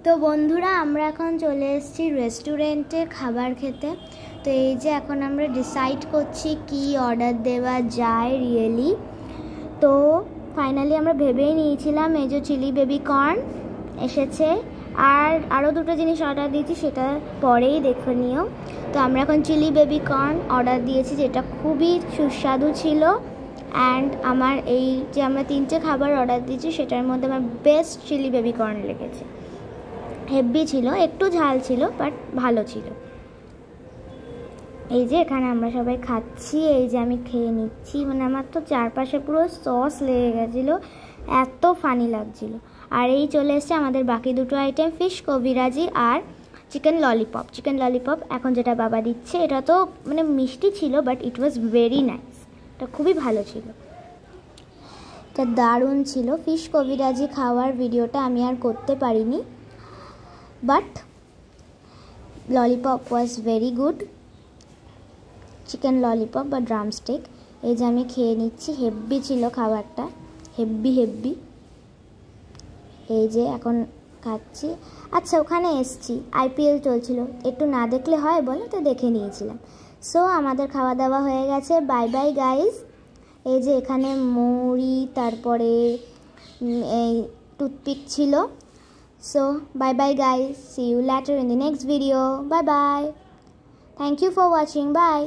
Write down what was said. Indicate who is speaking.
Speaker 1: তো বন্ধুরা আমরা এখন চলে এসেছি রেস্টুরেন্টে খাবার খেতে। তো এই যে এখন আমরা ডিসাইড করছি কি অর্ডার দেওয়া যায় রিয়েলি। তো ফাইনালি আমরা ভেবেই নিয়েছিলাম এই যে চিলি বেবি কর্ন এসেছে, আর আরও দুটো জিনিস অর্ডার দিয়েছি, সেটা পরেই দেখে নিও। তো আমরা এখন চিলি বেবি কর্ন অর্ডার দিয়েছি, যেটা খুবই সুস্বাদু ছিল। অ্যান্ড আমার এই যে আমরা 3টে খাবার অর্ডার দিয়েছি সেটার মধ্যে আমার বেস্ট চিলি বেবি কর্ন লেগেছে। হেভি ছিল, একটু ঝাল ছিল বাট ভালো ছিল। এই যে এখানে আমরা সবাই খাচ্ছি, এই যে আমি খেয়ে নিচ্ছি, মানে আমার তো চারপাশে পুরো সস লেগে গেছিলো, এত ফানি লাগছিল। আর এই চলে এসছে আমাদের বাকি দুটো আইটেম, ফিশ কবিরাজি আর চিকেন ললিপপ। এখন যেটা বাবা দিচ্ছে এটা তো মানে মিষ্টি ছিল but it was very nice, এটা খুবই ভালো ছিল, এটা দারুণ ছিল। ফিশ কবিরাজি খাওয়ার ভিডিওটা আমি আর করতে পারিনি, but lollipop was very good, chicken lollipop বা ড্রামস্টিক। এই যে আমি খেয়ে নিচ্ছি, হেভি ছিল খাবারটা, হেভি। এই যে এখন খাচ্ছি। আচ্ছা, ওখানে এসছি, IPL চলছিল, একটু না দেখলে হয় বলো, তো দেখে নিয়েছিলাম। সো আমাদের খাওয়া দাওয়া হয়ে গেছে, বাই বাই গাইজ। এই যে এখানে মুড়ি, তারপরে এই টুথপিক ছিল। So bye bye guys, see you later in the next video, bye bye, thank you for watching, by.